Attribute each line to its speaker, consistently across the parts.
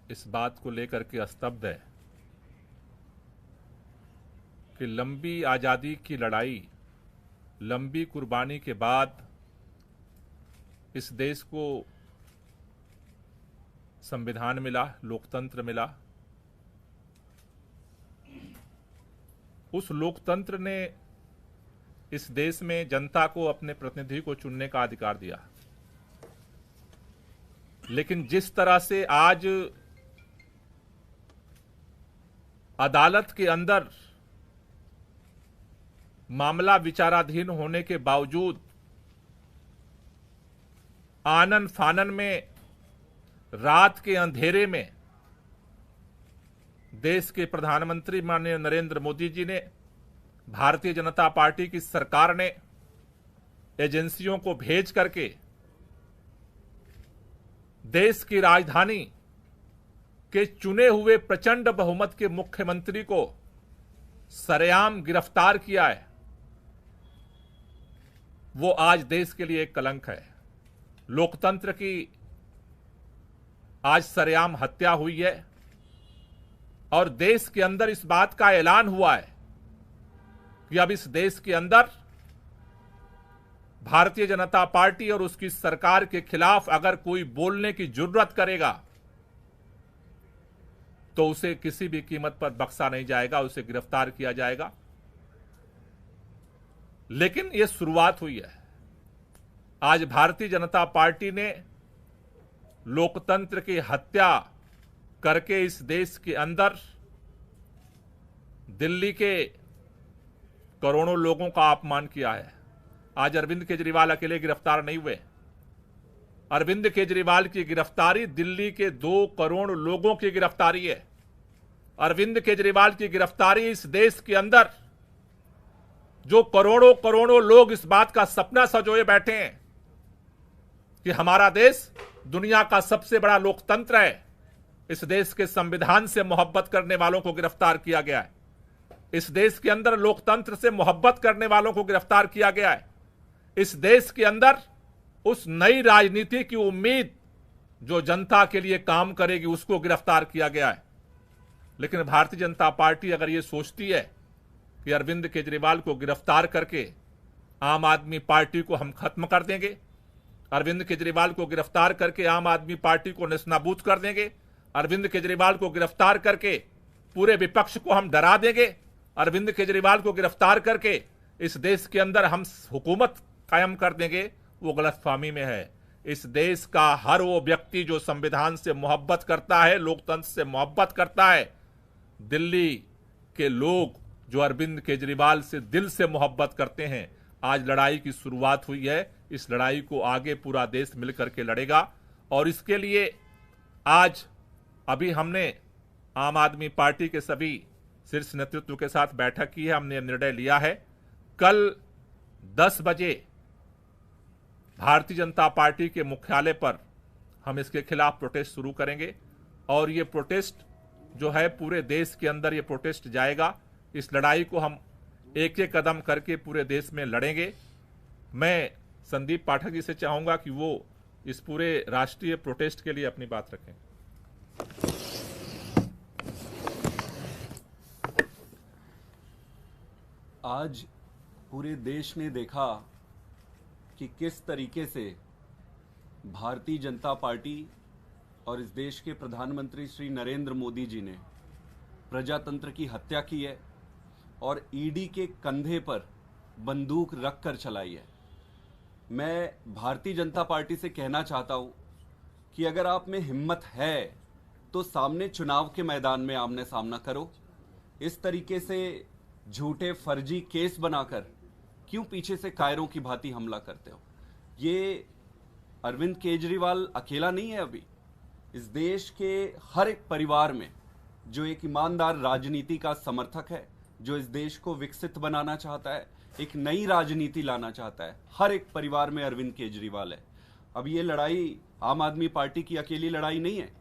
Speaker 1: इस बात को लेकर के स्तब्ध है कि लंबी आज़ादी की लड़ाई, लंबी कुर्बानी के बाद इस देश को संविधान मिला, लोकतंत्र मिला। उस लोकतंत्र ने इस देश में जनता को अपने प्रतिनिधि को चुनने का अधिकार दिया, लेकिन जिस तरह से आज अदालत के अंदर मामला विचाराधीन होने के बावजूद आनन फानन में, रात के अंधेरे में देश के प्रधानमंत्री माननीय नरेंद्र मोदी जी ने, भारतीय जनता पार्टी की सरकार ने एजेंसियों को भेज करके देश की राजधानी के चुने हुए प्रचंड बहुमत के मुख्यमंत्री को सरेआम गिरफ्तार किया है, वो आज देश के लिए एक कलंक है। लोकतंत्र की आज सरेआम हत्या हुई है और देश के अंदर इस बात का ऐलान हुआ है कि अब इस देश के अंदर भारतीय जनता पार्टी और उसकी सरकार के खिलाफ अगर कोई बोलने की जुर्रत करेगा तो उसे किसी भी कीमत पर बख्शा नहीं जाएगा, उसे गिरफ्तार किया जाएगा। लेकिन यह शुरुआत हुई है। आज भारतीय जनता पार्टी ने लोकतंत्र की हत्या करके इस देश के अंदर दिल्ली के करोड़ों लोगों का अपमान किया है। आज अरविंद केजरीवाल अकेले गिरफ्तार नहीं हुए। अरविंद केजरीवाल की गिरफ्तारी दिल्ली के 2 करोड़ लोगों की गिरफ्तारी है। अरविंद केजरीवाल की गिरफ्तारी इस देश के अंदर जो करोड़ों करोड़ों लोग इस बात का सपना सजोए बैठे हैं कि हमारा देश दुनिया का सबसे बड़ा लोकतंत्र है, इस देश के संविधान से मोहब्बत करने वालों को गिरफ्तार किया गया है। इस देश के अंदर लोकतंत्र से मोहब्बत करने वालों को गिरफ्तार किया गया है। इस देश के अंदर उस नई राजनीति की उम्मीद जो जनता के लिए काम करेगी उसको गिरफ्तार किया गया है। लेकिन भारतीय जनता पार्टी अगर ये सोचती है कि अरविंद केजरीवाल को गिरफ्तार करके आम आदमी पार्टी को हम खत्म कर देंगे, अरविंद केजरीवाल को गिरफ्तार करके आम आदमी पार्टी को नेस्तनाबूद कर देंगे, अरविंद केजरीवाल को गिरफ्तार करके पूरे विपक्ष को हम डरा देंगे, अरविंद केजरीवाल को गिरफ्तार करके इस देश के अंदर हम हुकूमत कायम कर देंगे, वो गलतफहमी में है। इस देश का हर वो व्यक्ति जो संविधान से मोहब्बत करता है, लोकतंत्र से मोहब्बत करता है, दिल्ली के लोग जो अरविंद केजरीवाल से दिल से मोहब्बत करते हैं, आज लड़ाई की शुरुआत हुई है। इस लड़ाई को आगे पूरा देश मिलकर के लड़ेगा और इसके लिए आज अभी हमने आम आदमी पार्टी के सभी शीर्ष नेतृत्व के साथ बैठक की है। हमने निर्णय लिया है कल 10 बजे भारतीय जनता पार्टी के मुख्यालय पर हम इसके खिलाफ प्रोटेस्ट शुरू करेंगे और ये प्रोटेस्ट जो है पूरे देश के अंदर ये प्रोटेस्ट जाएगा। इस लड़ाई को हम एक एक कदम करके पूरे देश में लड़ेंगे। मैं संदीप पाठक जी से चाहूंगा कि वो इस पूरे राष्ट्रीय प्रोटेस्ट के लिए अपनी बात रखें।
Speaker 2: आज पूरे देश ने देखा कि किस तरीके से भारतीय जनता पार्टी और इस देश के प्रधानमंत्री श्री नरेंद्र मोदी जी ने प्रजातंत्र की हत्या की है और ईडी के कंधे पर बंदूक रखकर चलाई है। मैं भारतीय जनता पार्टी से कहना चाहता हूं कि अगर आप में हिम्मत है तो सामने चुनाव के मैदान में आमने सामना करो। इस तरीके से झूठे फर्जी केस बनाकर क्यों पीछे से कायरों की भांति हमला करते हो? ये अरविंद केजरीवाल अकेला नहीं है। अभी इस देश के हर एक परिवार में जो एक ईमानदार राजनीति का समर्थक है, जो इस देश को विकसित बनाना चाहता है, एक नई राजनीति लाना चाहता है, हर एक परिवार में अरविंद केजरीवाल है। अब ये लड़ाई आम आदमी पार्टी की अकेली लड़ाई नहीं है,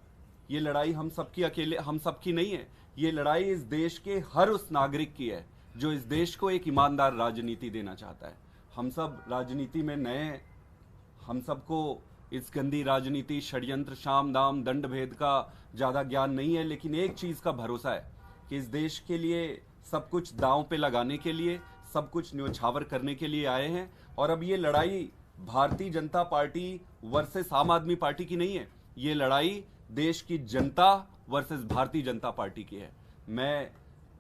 Speaker 2: ये लड़ाई हम सबकी नहीं है। ये लड़ाई इस देश के हर उस नागरिक की है जो इस देश को एक ईमानदार राजनीति देना चाहता है। हम सब राजनीति में नए हैं, हम सबको इस गंदी राजनीति, षड्यंत्र, शाम दाम दंड भेद का ज्यादा ज्ञान नहीं है, लेकिन एक चीज का भरोसा है कि इस देश के लिए सब कुछ दांव पे लगाने के लिए, सब कुछ न्योछावर करने के लिए आए हैं। और अब ये लड़ाई भारतीय जनता पार्टी वर्सेस आम आदमी पार्टी की नहीं है, ये लड़ाई देश की जनता वर्सेस भारतीय जनता पार्टी की है। मैं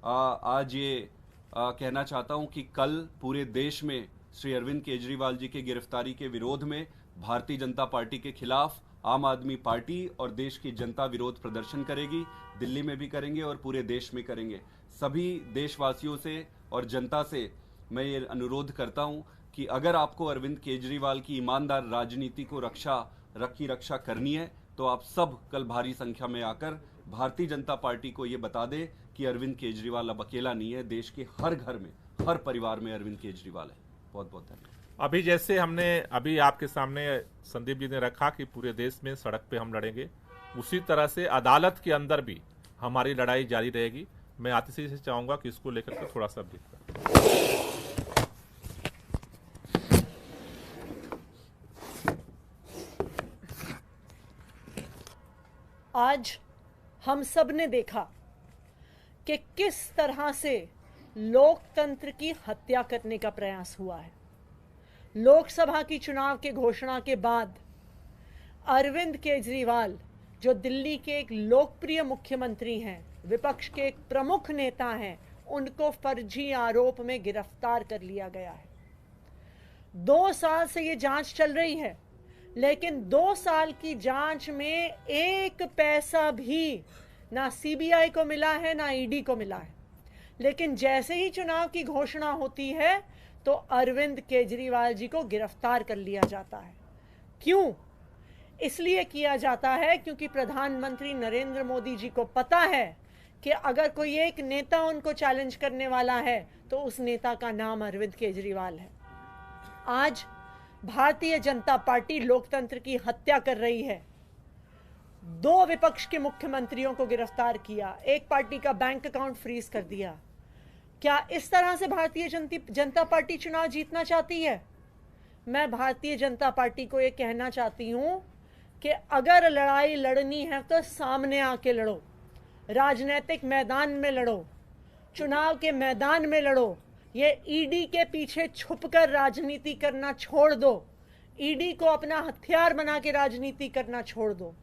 Speaker 2: आज ये कहना चाहता हूं कि कल पूरे देश में श्री अरविंद केजरीवाल जी के गिरफ्तारी के विरोध में भारतीय जनता पार्टी के खिलाफ आम आदमी पार्टी और देश की जनता विरोध प्रदर्शन करेगी। दिल्ली में भी करेंगे और पूरे देश में करेंगे। सभी देशवासियों से और जनता से मैं ये अनुरोध करता हूं कि अगर आपको अरविंद केजरीवाल की ईमानदार राजनीति को रक्षा करनी है तो आप सब कल भारी संख्या में आकर भारतीय जनता पार्टी को ये बता दे कि अरविंद केजरीवाल अब अकेला नहीं है। देश के हर घर में, हर परिवार में अरविंद केजरीवाल है। बहुत बहुत धन्यवाद।
Speaker 1: अभी जैसे हमने अभी आपके सामने संदीप जी ने रखा कि पूरे देश में सड़क पे हम लड़ेंगे, उसी तरह से अदालत के अंदर भी हमारी लड़ाई जारी रहेगी। मैं आतिशी से चाहूंगा कि इसको लेकर के थोड़ा सा ब्रीफ।
Speaker 3: आज हम सब ने देखा कि किस तरह से लोकतंत्र की हत्या करने का प्रयास हुआ है। लोकसभा की चुनाव के घोषणा के बाद अरविंद केजरीवाल, जो दिल्ली के एक लोकप्रिय मुख्यमंत्री हैं, विपक्ष के एक प्रमुख नेता हैं, उनको फर्जी आरोप में गिरफ्तार कर लिया गया है। 2 साल से ये जांच चल रही है, लेकिन 2 साल की जांच में एक पैसा भी ना सीबीआई को मिला है ना ईडी को मिला है। लेकिन जैसे ही चुनाव की घोषणा होती है तो अरविंद केजरीवाल जी को गिरफ्तार कर लिया जाता है। क्यों? इसलिए किया जाता है क्योंकि प्रधानमंत्री नरेंद्र मोदी जी को पता है कि अगर कोई एक नेता उनको चैलेंज करने वाला है तो उस नेता का नाम अरविंद केजरीवाल है। आज भारतीय जनता पार्टी लोकतंत्र की हत्या कर रही है। 2 विपक्ष के मुख्यमंत्रियों को गिरफ्तार किया, एक पार्टी का बैंक अकाउंट फ्रीज कर दिया। क्या इस तरह से भारतीय जनता पार्टी चुनाव जीतना चाहती है? मैं भारतीय जनता पार्टी को यह कहना चाहती हूं कि अगर लड़ाई लड़नी है तो सामने आके लड़ो, राजनीतिक मैदान में लड़ो, चुनाव के मैदान में लड़ो। ये ईडी के पीछे छुपकर राजनीति करना छोड़ दो, ईडी को अपना हथियार बना के राजनीति करना छोड़ दो।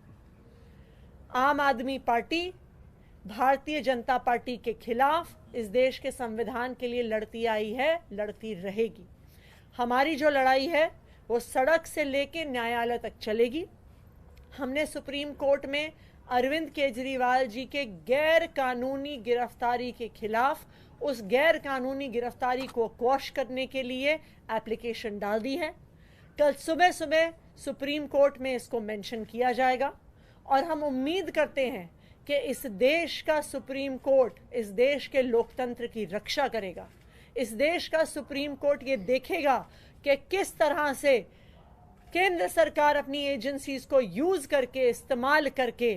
Speaker 3: आम आदमी पार्टी भारतीय जनता पार्टी के खिलाफ इस देश के संविधान के लिए लड़ती आई है, लड़ती रहेगी। हमारी जो लड़ाई है वो सड़क से लेके न्यायालय तक चलेगी। हमने सुप्रीम कोर्ट में अरविंद केजरीवाल जी के गैर कानूनी गिरफ्तारी के खिलाफ उस गैर कानूनी गिरफ्तारी को क्वॉश करने के लिए एप्लीकेशन डाल दी है। कल सुबह सुबह सुप्रीम कोर्ट में इसको मेंशन किया जाएगा और हम उम्मीद करते हैं कि इस देश का सुप्रीम कोर्ट इस देश के लोकतंत्र की रक्षा करेगा। इस देश का सुप्रीम कोर्ट ये देखेगा कि किस तरह से केंद्र सरकार अपनी एजेंसीज को यूज करके, इस्तेमाल करके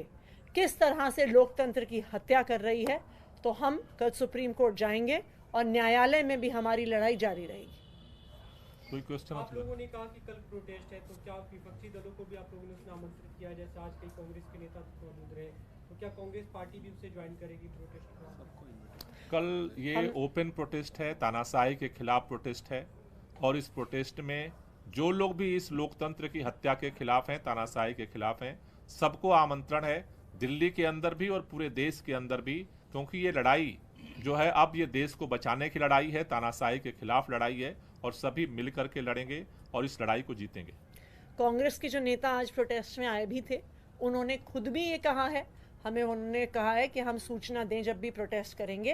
Speaker 3: किस तरह से लोकतंत्र की हत्या कर रही है। तो हम कल सुप्रीम कोर्ट जाएंगे और न्यायालय में भी हमारी लड़ाई जारी रहेगी।
Speaker 1: कोई क्वेश्चन?
Speaker 4: आप लोगों ने कहा कि कल प्रोटेस्ट है, तो क्या विपक्षी दलों को भी आप लोगों ने उसमें आमंत्रित किया? जैसे आज कई कांग्रेस के नेता मौजूद रहे, तो क्या कांग्रेस पार्टी भी उसे ज्वाइन करेगी प्रोटेस्ट में?
Speaker 1: कल ये ओपन प्रोटेस्ट है, तानाशाही के खिलाफ प्रोटेस्ट है और इस प्रोटेस्ट में जो लोग भी इस लोकतंत्र की हत्या के खिलाफ हैं, तानाशाही के खिलाफ हैं, सबको आमंत्रण है, दिल्ली के अंदर भी और पूरे देश के अंदर भी, क्योंकि ये लड़ाई जो है अब ये देश को बचाने की लड़ाई है, तानाशाही के खिलाफ लड़ाई है और सभी मिलकर के लड़ेंगे और इस लड़ाई को जीतेंगे।
Speaker 3: कांग्रेस के जो नेता आज प्रोटेस्ट में आए भी थे, उन्होंने खुद भी ये कहा है, हमें उन्होंने कहा है कि हम सूचना दें जब भी प्रोटेस्ट करेंगे।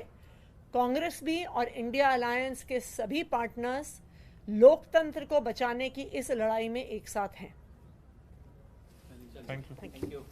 Speaker 3: कांग्रेस भी और इंडिया अलायंस के सभी पार्टनर्स लोकतंत्र को बचाने की इस लड़ाई में एक साथ हैं।
Speaker 1: Thank you.